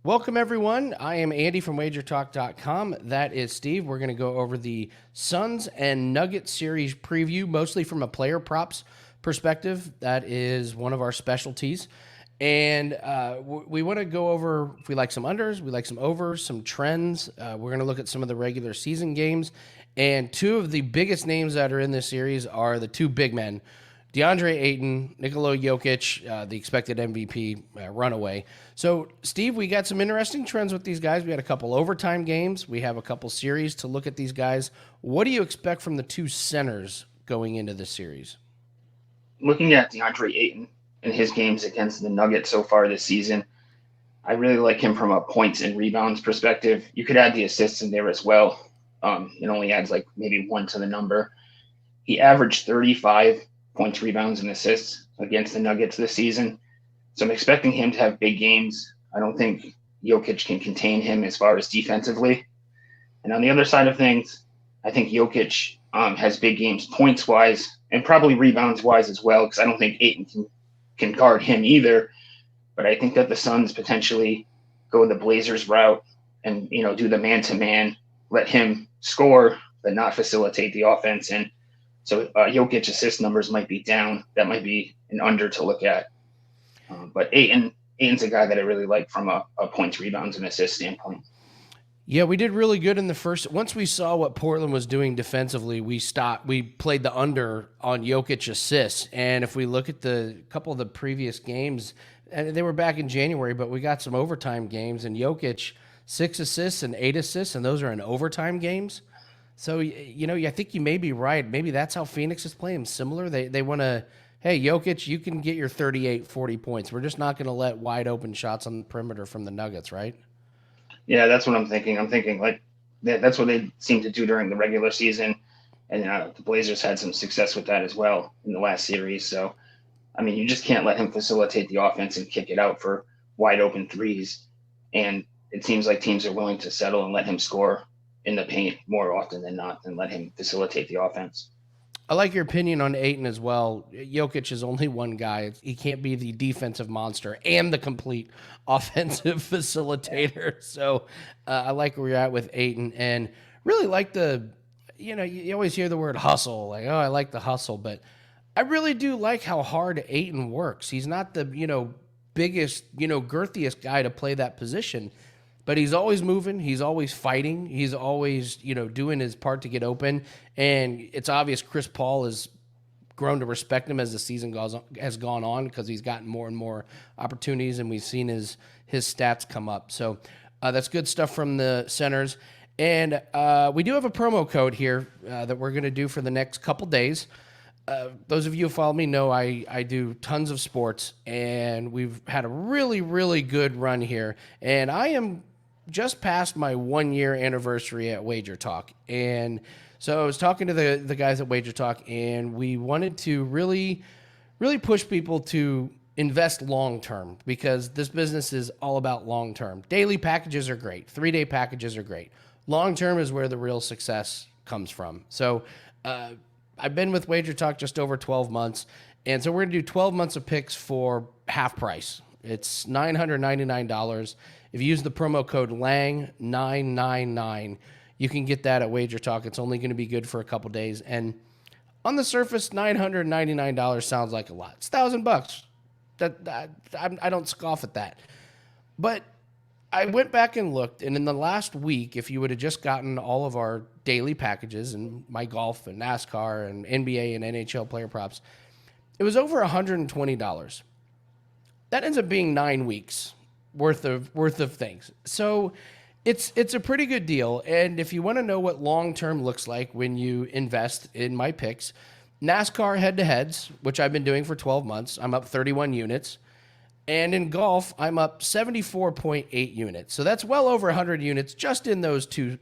Welcome, everyone. I am Andy from WagerTalk.com. That is Steve. We're going to go over the Suns and Nuggets series preview, mostly from a player props perspective. That is one of our specialties. And we want to go over if we like some unders, we like some overs, some trends. We're going to look at some of the regular season games. And two of the biggest names that are in this series are the two big men, DeAndre Ayton, Nikola Jokic, the expected MVP runaway. So, Steve, we got some interesting trends with these guys. We had a couple overtime games. We have a couple series to look at these guys. What do you expect from the two centers going into this series? Looking at DeAndre Ayton and his games against the Nuggets so far this season, I really like him from a points and rebounds perspective. You could add the assists in there as well. It only adds like maybe one to the number. He averaged 35 points, rebounds, and assists against the Nuggets this season. So I'm expecting him to have big games. I don't think Jokic can contain him as far as defensively. And on the other side of things, I think Jokic has big games points wise and probably rebounds wise as well, because I don't think Ayton can guard him either. But I think that the Suns potentially go the Blazers route and do the man to man, let him score but not facilitate the offense. And so Jokic assist numbers might be down. That might be an under to look at. But Ayton's a guy that I really like from a points, rebounds, and assist standpoint. Yeah, we did really good in the first. Once we saw what Portland was doing defensively, we stopped. We played the under on Jokic assists, and if we look at the couple of the previous games, and they were back in January, but we got some overtime games, and Jokic 6 assists and 8 assists, and those are in overtime games. So I think you may be right. Maybe that's how Phoenix is playing similar. They want to. Hey, Jokic, you can get your 38, 40 points. We're just not going to let wide open shots on the perimeter from the Nuggets, right? Yeah, that's what I'm thinking. I'm thinking like that's what they seem to do during the regular season, and the Blazers had some success with that as well in the last series. So, I mean, you just can't let him facilitate the offense and kick it out for wide open threes. And it seems like teams are willing to settle and let him score in the paint more often than not than let him facilitate the offense. I like your opinion on Ayton as well. Jokic is only one guy. He can't be the defensive monster and the complete offensive facilitator. So I like where you're at with Ayton and really like you always hear the word hustle. Like, oh, I like the hustle. But I really do like how hard Ayton works. He's not the, biggest, girthiest guy to play that position. But he's always moving. He's always fighting. He's always, doing his part to get open. And it's obvious Chris Paul has grown to respect him as the season has gone on because he's gotten more and more opportunities, and we've seen his stats come up. So that's good stuff from the centers. And we do have a promo code here that we're going to do for the next couple days. Those of you who follow me know I do tons of sports, and we've had a really, really good run here. And I am just past my 1-year anniversary at WagerTalk. And so I was talking to the guys at WagerTalk, and we wanted to really, really push people to invest long-term because this business is all about long-term. Daily packages are great. 3-day packages are great. Long-term is where the real success comes from. So I've been with WagerTalk just over 12 months, and so we're going to do 12 months of picks for half price. It's $999. If you use the promo code LANG999, you can get that at WagerTalk. It's only going to be good for a couple days. And on the surface, $999 sounds like a lot. It's $1,000. I don't scoff at that. But I went back and looked, and in the last week, if you would have just gotten all of our daily packages and my golf and NASCAR and NBA and NHL player props, it was over $120. That ends up being 9 weeks worth of things. So it's a pretty good deal. And if you want to know what long-term looks like when you invest in my picks, NASCAR head-to-heads, which I've been doing for 12 months, I'm up 31 units. And in golf, I'm up 74.8 units. So that's well over 100 units just in those two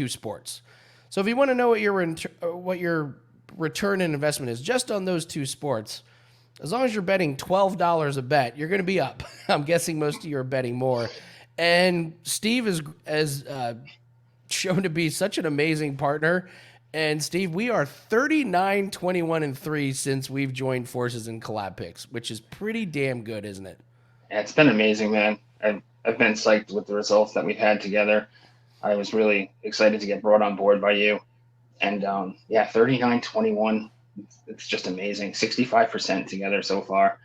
sports. So if you want to know what your return in investment is just on those two sports, as long as you're betting $12 a bet, you're going to be up. I'm guessing most of you are betting more. And Steve has shown to be such an amazing partner. And Steve, we are 39, 21, and 3 since we've joined forces in collab picks, which is pretty damn good, isn't it? Yeah, it's been amazing, man. I've been psyched with the results that we've had together. I was really excited to get brought on board by you. And yeah, 39-21. It's just amazing. 65% together so far.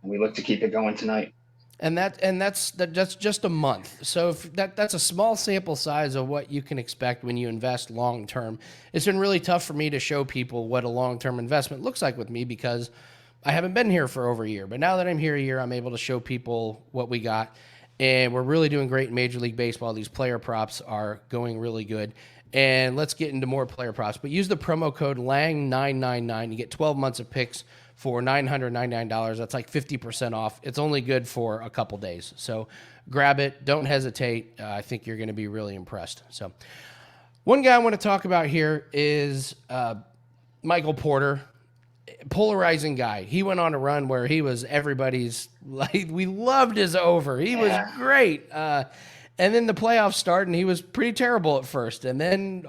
And we look to keep it going tonight. That's just a month. So if that's a small sample size of what you can expect when you invest long term. It's been really tough for me to show people what a long term investment looks like with me because I haven't been here for over a year. But now that I'm here a year, I'm able to show people what we got. And we're really doing great in Major League Baseball. These player props are going really good. And let's get into more player props. But use the promo code LANG999. You get 12 months of picks for $999. That's like 50% off. It's only good for a couple days. So grab it. Don't hesitate. I think you're going to be really impressed. So one guy I want to talk about here is Michael Porter. Polarizing guy. He went on a run where he was everybody's, like, we loved his over. He was great. And then the playoffs start, and he was pretty terrible at first. And then,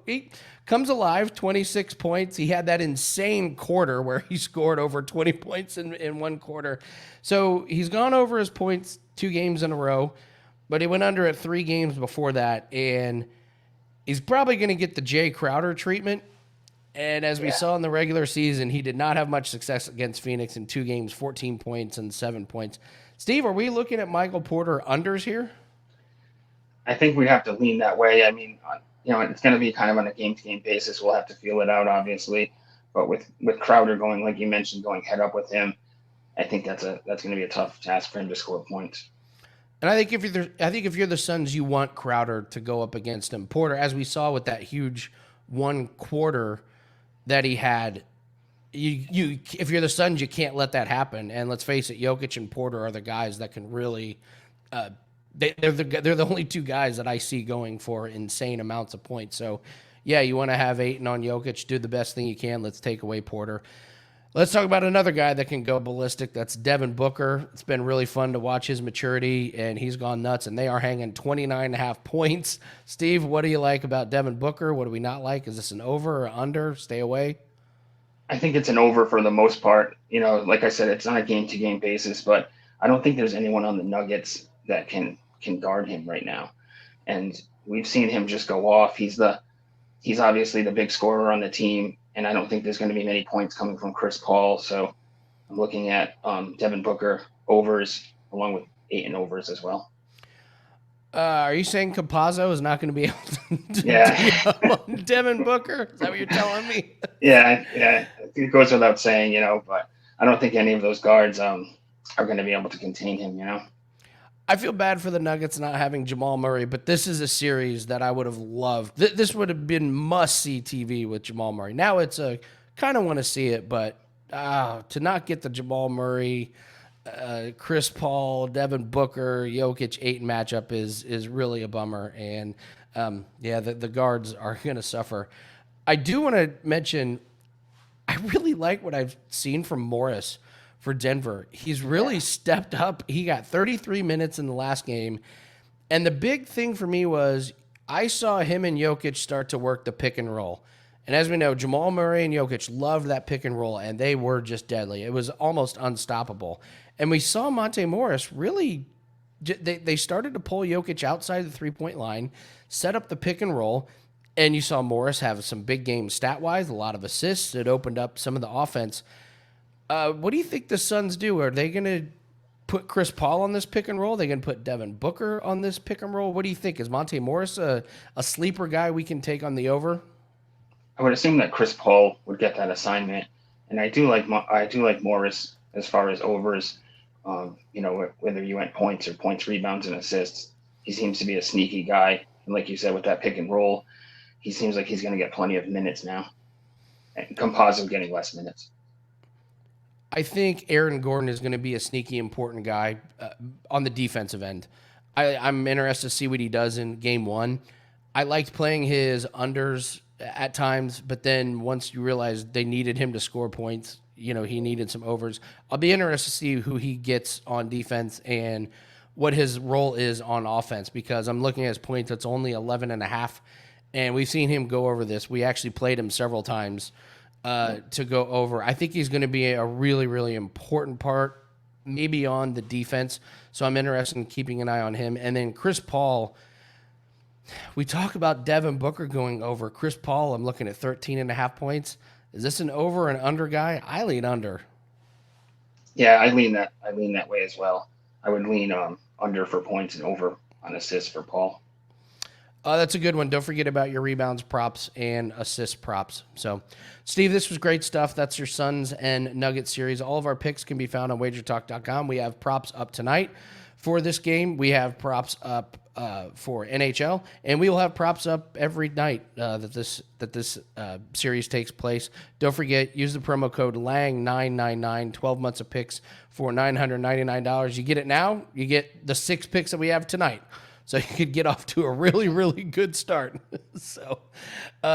he comes alive, 26 points. He had that insane quarter where he scored over 20 points in one quarter. So he's gone over his points 2 games in a row, but he went under at 3 games before that. And he's probably going to get the Jay Crowder treatment. And as we saw in the regular season, he did not have much success against Phoenix in 2 games, 14 points and 7 points. Steve, are we looking at Michael Porter unders here? I think we have to lean that way. I mean, it's going to be kind of on a game-to-game basis. We'll have to feel it out, obviously. But with Crowder going, like you mentioned, going head up with him, I think that's going to be a tough task for him to score points. And I think if you're the Suns, you want Crowder to go up against him. Porter, as we saw with that huge 1 quarter that he had, if you're the Suns, you can't let that happen. And let's face it, Jokic and Porter are the guys that can really. They're the only 2 guys that I see going for insane amounts of points. So, yeah, you want to have Ayton on Jokic, do the best thing you can. Let's take away Porter. Let's talk about another guy that can go ballistic. That's Devin Booker. It's been really fun to watch his maturity, and he's gone nuts, and they are hanging 29.5 points. Steve, what do you like about Devin Booker? What do we not like? Is this an over or under? Stay away? I think it's an over for the most part. Like I said, it's on a game-to-game basis, but I don't think there's anyone on the Nuggets that can guard him right now. And we've seen him just go off. He's obviously the big scorer on the team, and I don't think there's going to be many points coming from Chris Paul. So I'm looking at Devin Booker overs along with Ayton overs as well. Are you saying Campazzo is not going to be able to yeah. Devin Booker? Is that what you're telling me? Yeah. It goes without saying, but I don't think any of those guards are going to be able to contain him, I feel bad for the Nuggets not having Jamal Murray, but this is a series that I would have loved. This would have been must-see TV with Jamal Murray. Now it's a kind of want to see it, but to not get the Jamal Murray, Chris Paul, Devin Booker, Jokic Ayton matchup is really a bummer. And the guards are going to suffer. I do want to mention, I really like what I've seen from Morris for Denver. He's really stepped up. He got 33 minutes in the last game. And the big thing for me was I saw him and Jokic start to work the pick and roll. And as we know, Jamal Murray and Jokic loved that pick and roll, and they were just deadly. It was almost unstoppable. And we saw Monte Morris really, they started to pull Jokic outside the three-point line, set up the pick and roll, and you saw Morris have some big games stat-wise, a lot of assists. It opened up some of the offense. What do you think the Suns do? Are they going to put Chris Paul on this pick and roll? Are they going to put Devin Booker on this pick and roll? What do you think? Is Monte Morris a sleeper guy we can take on the over? I would assume that Chris Paul would get that assignment, and I do like Morris as far as overs. Whether you went points or points, rebounds, and assists, he seems to be a sneaky guy. And like you said, with that pick and roll, he seems like he's going to get plenty of minutes now. And Campazzo getting less minutes. I think Aaron Gordon is going to be a sneaky important guy on the defensive end. I'm interested to see what he does in game 1. I liked playing his unders at times, but then once you realize they needed him to score points, he needed some overs. I'll be interested to see who he gets on defense and what his role is on offense, because I'm looking at his points. That's only 11.5, and we've seen him go over this. We actually played him several times to go over. I think he's going to be a really, really important part maybe on the defense. So I'm interested in keeping an eye on him. And then Chris Paul, we talk about Devin Booker going over. Chris Paul, I'm looking at 13.5 points. Is this an over and under guy? I lean under. Yeah, I lean that way as well. I would lean under for points and over on assists for Paul. That's a good one. Don't forget about your rebounds props and assist props. So, Steve, this was great stuff. That's your Suns and Nuggets series. All of our picks can be found on WagerTalk.com. We have props up tonight for this game. We have props up for NHL, and we will have props up every night that this series takes place. Don't forget, use the promo code LANG999, 12 months of picks for $999. You get it now, you get the 6 picks that we have tonight. So you could get off to a really, really good start. So,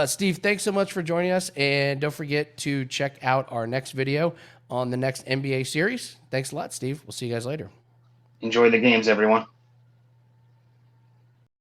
Steve, thanks so much for joining us. And don't forget to check out our next video on the next NBA series. Thanks a lot, Steve. We'll see you guys later. Enjoy the games, everyone.